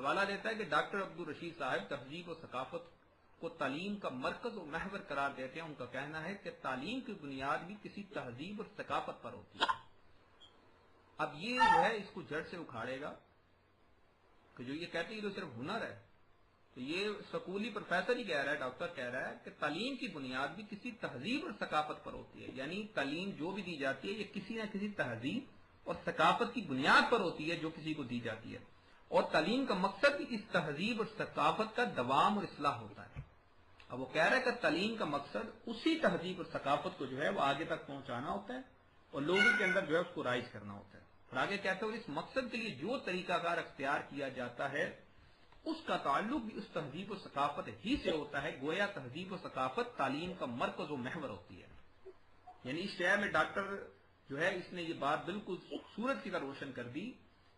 حوالہ دیتا ہے کہ ڈاکٹر عبدالرشید صاحب تہذیب و ثقافت کو تعلیم کا مرکز و محور قرار دیتے ہیں. ان کا کہنا ہے کہ تعلیم کی بنیاد بھی کسی تہذیب اور ثقافت پر ہوتی ہے. اب یہ جو ہے اس کو جڑ سے اکھاڑے گا کہ جو یہ کہتے ہیں یہ تو صرف ہنر ہے. تو یہ سکولی پروفیسر ہی کہہ رہا ہے، ڈاکٹر کہہ رہا ہے کہ تعلیم کی بنیاد بھی کسی تہذیب اور ثقافت پر ہوتی ہے. یعنی تعلیم جو بھی دی جاتی ہے یہ کسی نہ کسی تہذیب اور ثقافت کی بنیاد پر ہوتی ہے جو کسی کو دی جاتی ہے، اور تعلیم کا مقصد بھی اس تہذیب اور ثقافت کا دوام اور اصلاح ہوتا ہے. اب وہ کہہ رہا ہے کہ تعلیم کا مقصد اسی تہذیب اور ثقافت کو جو ہے وہ آگے تک پہنچانا ہوتا ہے اور لوگوں کے اندر جو ہے اس کو رائج کرنا ہوتا ہے. اور آگے کہتے ہیں اس مقصد کے لیے جو طریقہ کار اختیار کیا جاتا ہے اس کا تعلق بھی اس تہذیب و ثقافت ہی سے ہوتا ہے. گویا تہذیب و ثقافت تعلیم کا مرکز و محور ہوتی ہے. یعنی اس شعر میں ڈاکٹر جو ہے اس نے یہ بات بالکل سورج کی طرح روشن کر دی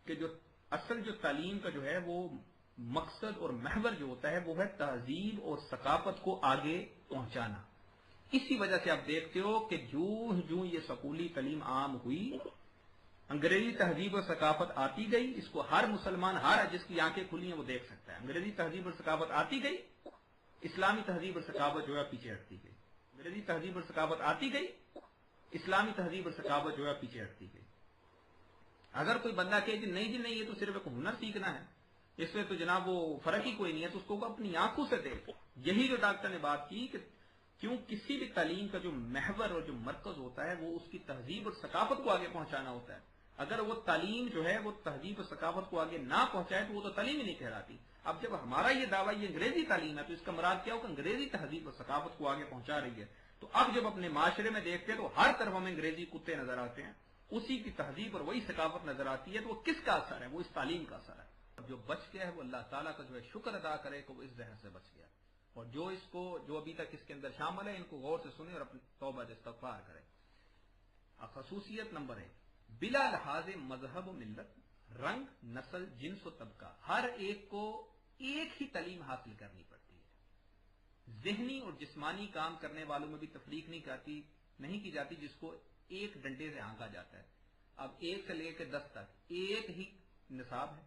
کہ جو اصل جو تعلیم کا جو ہے وہ مقصد اور محور جو ہوتا ہے وہ ہے تہذیب اور ثقافت کو آگے پہنچانا. اسی وجہ سے آپ دیکھتے ہو کہ جو یہ سکولی تعلیم عام ہوئی، انگریزی تہذیب اور ثقافت آتی گئی. اس کو ہر مسلمان، ہر جس کی آنکھیں کھلی ہیں وہ دیکھ سکتا ہے. انگریزی تہذیب اور ثقافت آتی گئی، اسلامی تہذیب اور ثقافت جو ہے پیچھے ہٹتی گئی. انگریزی تہذیب اور ثقافت آتی گئی، اسلامی تہذیب اور ثقافت جو ہے پیچھے ہٹتی گئی. اگر کوئی بندہ کہے کہ نہیں جی نہیں یہ تو صرف ایک ہنر سیکھنا ہے، اس میں تو جناب وہ فرق ہی کوئی نہیں ہے، تو اس کو اپنی آنکھوں سے دیکھ. یہی جو ڈاکٹر نے بات کی کہ کیوں کسی بھی تعلیم کا جو محور اور جو مرکز ہوتا ہے وہ اس کی تہذیب اور ثقافت کو آگے پہنچانا ہوتا ہے. اگر وہ تعلیم جو ہے وہ تہذیب اور ثقافت کو آگے نہ پہنچائے تو وہ تو تعلیم ہی نہیں کہلاتی. اب جب ہمارا یہ دعویٰ یہ انگریزی تعلیم ہے تو اس کا مراد کیا ہو کہ انگریزی تہذیب اور ثقافت کو آگے پہنچا رہی ہے. تو اب جب اپنے معاشرے میں دیکھتے ہیں تو ہر طرف ہمیں انگریزی کتے نظر آتے ہیں، اسی کی تہذیب اور وہی ثقافت نظر آتی ہے. تو وہ کس کا اثر ہے؟ وہ اس تعلیم کا اثر ہے. جو بچ گیا ہے وہ اللہ تعالیٰ کا جو ہے شکر ادا کرے کہ وہ اس زہر سے بچ گیا، اور جو ابھی تک اس کے اندر شامل ہے ان کو غور سے سنیں اور اپنی توبہ استغفار کریں. خصوصیت نمبر 1، بلا لحاظ مذہب و ملت، رنگ، نسل، جنس و طبقہ، ہر ایک کو ایک ہی تعلیم حاصل کرنی پڑتی ہے. ذہنی اور جسمانی کام کرنے والوں میں بھی تفریق نہیں کی جاتی جس کو ایک ڈنڈے سے ہانکا جاتا ہے. اب 1 سے لے کے 10 تک ایک ہی نصاب ہے،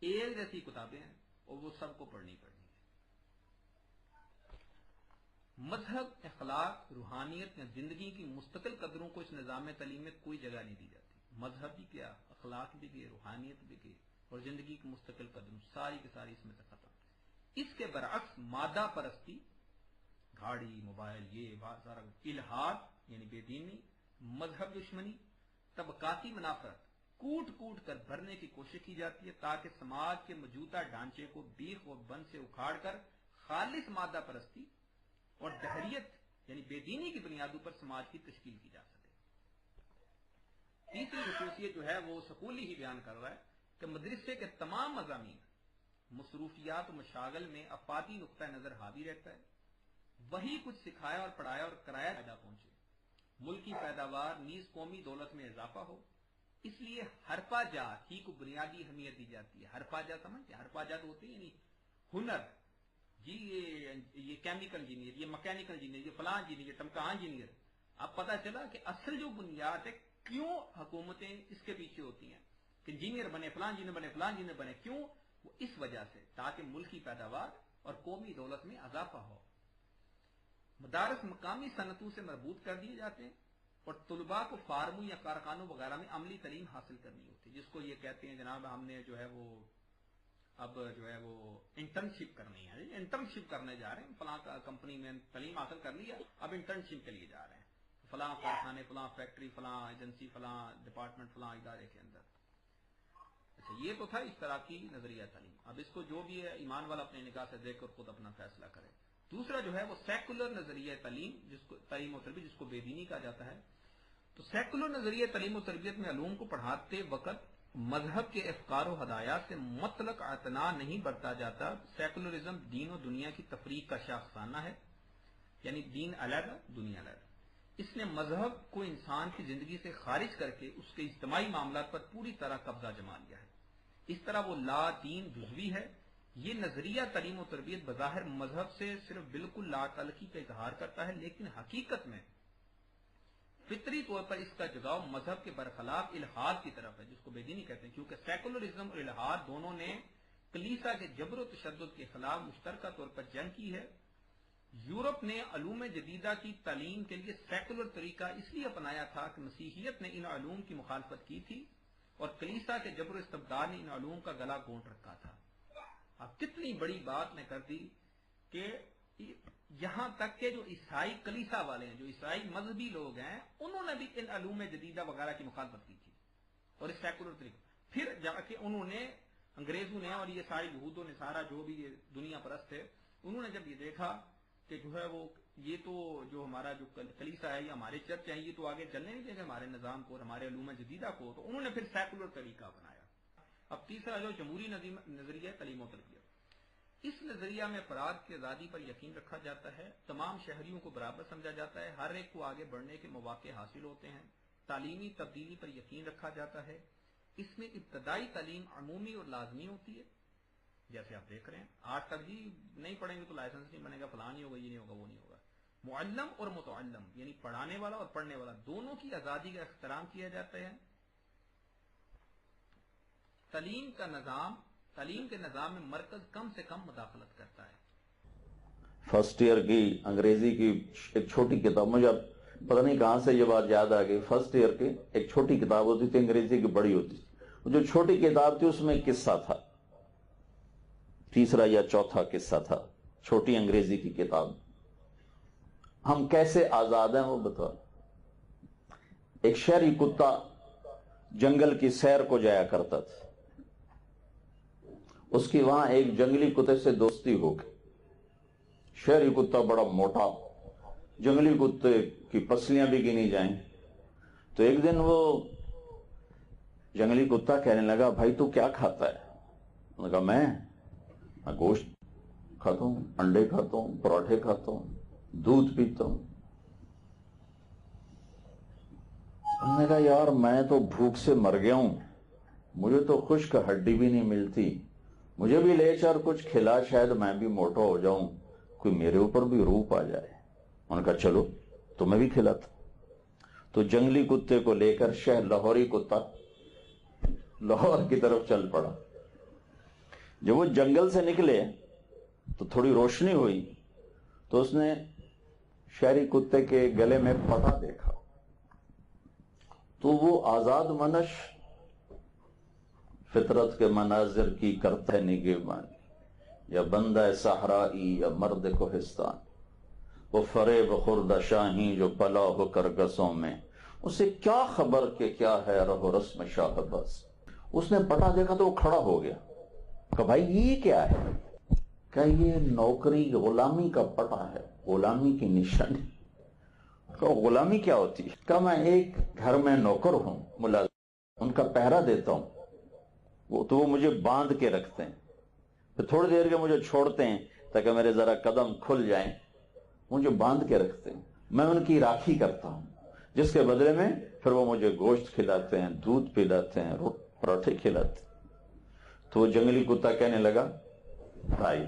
ایک جیسی کتابیں ہیں اور وہ سب کو پڑھنی ہے. مذہب، اخلاق، روحانیت یا زندگی کی مستقل قدروں کو اس نظام تعلیم میں کوئی جگہ نہیں دی جاتی. مذہب بھی کیا، اخلاق بھی گئے، روحانیت بھی گئی، اور زندگی کی مستقل قدروں ساری کی ساری اس میں سے ختم. اس کے برعکس مادہ پرستی، گاڑی، موبائل، یہ بات سارا، الحاد یعنی بے دینی، مذہب دشمنی، طبقاتی منافرت کوٹ کوٹ کر بھرنے کی کوشش کی جاتی ہے تاکہ سماج کے موجودہ ڈھانچے کو بیخ و بن سے اکھاڑ کر خالص مادہ پرستی اور دہریت یعنی بے دینی کی بنیادوں پر سماج کی تشکیل کی جا سکے. تیسری خصوصیت جو ہے وہ سکولی ہی بیان کر رہا ہے کہ مدرسے کے تمام مضامین، مصروفیات و مشاغل میں افادی نقطہ نظر حاوی رہتا ہے. وہی کچھ سکھایا اور پڑھایا اور کرایا فائدہ پہنچے، ملکی پیداوار نیز قومی دولت میں اضافہ ہو. اس لیے ہرپا جات ہی کو بنیادی اہمیت دی جاتی ہے. ہرپا جا سمجھتے، ہرپا جات ہوتے ہیں یعنی ہنر، جی یہ کیمیکل انجینئر، یہ مکینیکل انجینئر، یہ فلاں انجینئر، یہ ٹمکا انجینئر. اب پتہ چلا کہ اصل جو بنیاد ہے کیوں حکومتیں اس کے پیچھے ہوتی ہیں کہ انجینئر بنے، فلاں انجینئر بنے، فلاں انجینئر بنے. کیوں؟ وہ اس وجہ سے تاکہ ملکی پیداوار اور قومی دولت میں اضافہ ہو. مدارس مقامی صنعتوں سے مربوط کر دیے جاتے ہیں اور طلباء کو فارموں یا کارخانوں وغیرہ میں عملی تعلیم حاصل کرنی ہوتی ہے، جس کو یہ کہتے ہیں جناب ہم نے جو ہے وہ اب جو ہے وہ انٹرنشپ کرنی ہے. انٹرنشپ کرنے جا رہے ہیں، فلاں کمپنی میں تعلیم حاصل کر لی ہے، اب انٹرنشپ کے لیے جا رہے ہیں فلاں کارخانے، فلاں فیکٹری، فلاں ایجنسی، فلاں ڈپارٹمنٹ، فلاں ادارے کے اندر. اچھا یہ تو تھا اس طرح کی نظریہ تعلیم. اب اس کو جو بھی ہے ایمان والا اپنے نگاہ سے دیکھ کر خود اپنا فیصلہ کرے. دوسرا جو ہے وہ سیکولر نظریہ تعلیم، جس کو تعلیم و تربیت، جس کو بے دینی کہا جاتا ہے. تو سیکولر نظریہ تعلیم و تربیت میں علوم کو پڑھاتے وقت مذہب کے افکار و ہدایات سے مطلق اعتنا نہیں برتا جاتا. سیکولرزم دین و دنیا کی تفریق کا شاخسانہ ہے، یعنی دین علیحدہ، دنیا علیحدہ. اس نے مذہب کو انسان کی زندگی سے خارج کر کے اس کے اجتماعی معاملات پر پوری طرح قبضہ جما لیا ہے. اس طرح وہ لا دین جزوی ہے. یہ نظریہ تعلیم و تربیت بظاہر مذہب سے صرف بالکل لا تعلقی کا اظہار کرتا ہے، لیکن حقیقت میں فطری طور پر اس کا جگاؤ مذہب کے برخلاف الحاد کی طرف ہے، جس کو بے دینی کہتے ہیں. کیونکہ سیکولرزم اور الحاد دونوں نے کلیسا کے جبر و تشدد کے خلاف مشترکہ طور پر جنگ کی ہے۔ یورپ نے علوم جدیدہ کی تعلیم کے لیے سیکولر طریقہ اس لیے اپنایا تھا کہ مسیحیت نے ان علوم کی مخالفت کی تھی اور کلیسا کے جبر و استبداد نے ان علوم کا گلا گھونٹ رکھا تھا۔ اب کتنی بڑی بات میں کر دی کہ یہاں تک کہ جو عیسائی کلیسا والے ہیں، جو عیسائی مذہبی لوگ ہیں، انہوں نے بھی ان علوم جدیدہ وغیرہ کی مخالفت کی تھی اور اس سیکولر طریقہ پھر جا کے انہوں نے انگریزوں نے اور یہ سارے یہود و نصارہ جو بھی یہ دنیا پرست تھے، انہوں نے جب یہ دیکھا کہ جو ہے وہ یہ تو جو ہمارا جو کلیسا ہے یا ہمارے چرچ ہیں، یہ تو آگے چلنے نہیں دیں گے ہمارے نظام کو اور ہمارے علوم جدیدہ کو، تو انہوں نے پھر سیکولر طریقہ اپنایا۔ اب تیسرا جو جمہوری نظریہ تعلیم و تربیت، اس نظریہ میں افراد کی آزادی پر یقین رکھا جاتا ہے، تمام شہریوں کو برابر سمجھا جاتا ہے، ہر ایک کو آگے بڑھنے کے مواقع حاصل ہوتے ہیں، تعلیمی تبدیلی پر یقین رکھا جاتا ہے۔ اس میں ابتدائی تعلیم عمومی اور لازمی ہوتی ہے، جیسے آپ دیکھ رہے ہیں 8 تک جی نہیں پڑھیں گے تو لائسنس نہیں بنے گا، فلاں نہیں ہوگا، یہ نہیں ہوگا، وہ نہیں ہوگا۔ معلم اور متعلم یعنی پڑھانے والا اور پڑھنے والا دونوں کی آزادی کا احترام کیا جاتا ہے۔ تعلیم کے نظام میں مرکز کم سے کم مداخلت کرتا ہے۔ فرسٹ ایئر کی انگریزی کی ایک چھوٹی کتاب، مجھے اب پتہ نہیں کہاں سے یہ بات یاد آ گئی، فرسٹ ایئر کی ایک چھوٹی کتاب ہوتی تھی انگریزی کی، بڑی ہوتی تھی، جو چھوٹی کتاب تھی اس میں ایک قصہ تھا، تیسرا یا چوتھا قصہ تھا، چھوٹی انگریزی کی کتاب، ہم کیسے آزاد ہیں وہ بتا۔ ایک شہری کتا جنگل کی سیر کو جایا کرتا تھا، اس کی وہاں ایک جنگلی کتے سے دوستی ہو گئی۔ شہری کتا بڑا موٹا، جنگلی کتے کی پسلیاں بھی گنی جائیں، تو ایک دن وہ جنگلی کتا کہنے لگا، بھائی تو کیا کھاتا ہے؟ انہوں نے کہا میں گوشت کھاتا ہوں، انڈے کھاتا ہوں، پراٹھے کھاتا ہوں، دودھ پیتا ہوں۔ انہوں نے کہا یار میں تو بھوک سے مر گیا ہوں، مجھے تو خشک ہڈی بھی نہیں ملتی، مجھے بھی لے چل کچھ کھلا، شاید میں بھی موٹا ہو جاؤں، کوئی میرے اوپر بھی روپ آ جائے۔ انہوں نے کہا چلو تمہیں بھی کھلاتا۔ تو جنگلی کتے کو لے کر لاہوری کتا لاہور کی طرف چل پڑا۔ جب وہ جنگل سے نکلے تو تھوڑی روشنی ہوئی تو اس نے شہری کتے کے گلے میں پٹا دیکھا، تو وہ آزاد منش فطرت کے مناظر کی کرتے نگہبانی، یا بندہ صحرائی یا مرد کوہستان، وہ فریب خورد شاہی جو پلا ہو کرگسوں میں، اسے کیا خبر کہ کیا ہے رہو رسم شاہ بس۔ اس نے پٹا دیکھا تو وہ کھڑا ہو گیا، کہ بھائی یہ کیا ہے؟ کہ یہ نوکری غلامی کا پٹا ہے، غلامی کی نشانی۔ کہ غلامی کیا ہوتی ہے؟ کہ میں ایک گھر میں نوکر ہوں، ملازم، ان کا پہرا دیتا ہوں، تو وہ مجھے باندھ کے رکھتے ہیں، پھر تھوڑی دیر کے مجھے چھوڑتے ہیں تاکہ میرے ذرا قدم کھل جائیں، مجھے باندھ کے رکھتے ہیں، میں ان کی راکھی کرتا ہوں، جس کے بدلے میں پھر وہ مجھے گوشت کھلاتے ہیں، دودھ پلاتے ہیں، پراٹھے کھلاتے ہیں۔ تو وہ جنگلی کتا کہنے لگا، بھائی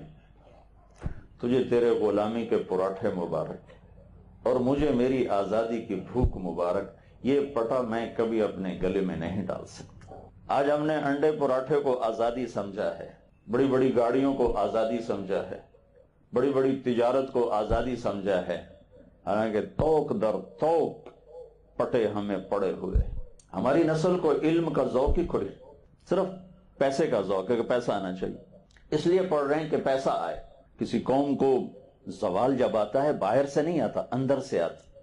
تجھے تیرے غلامی کے پراٹھے مبارک اور مجھے میری آزادی کی بھوک مبارک، یہ پٹا میں کبھی اپنے گلے میں نہیں ڈال سکتا۔ آج ہم نے انڈے پراٹھے کو آزادی سمجھا ہے، بڑی بڑی گاڑیوں کو آزادی سمجھا ہے، بڑی بڑی تجارت کو آزادی سمجھا ہے، حالانکہ توق در توق پٹے ہمیں پڑے ہوئے۔ ہماری نسل کو علم کا ذوق ہی کھڑی، صرف پیسے کا ذوق ہے کہ پیسہ آنا چاہیے، اس لیے پڑھ رہے ہیں کہ پیسہ آئے۔ کسی قوم کو زوال جب آتا ہے باہر سے نہیں آتا، اندر سے آتا۔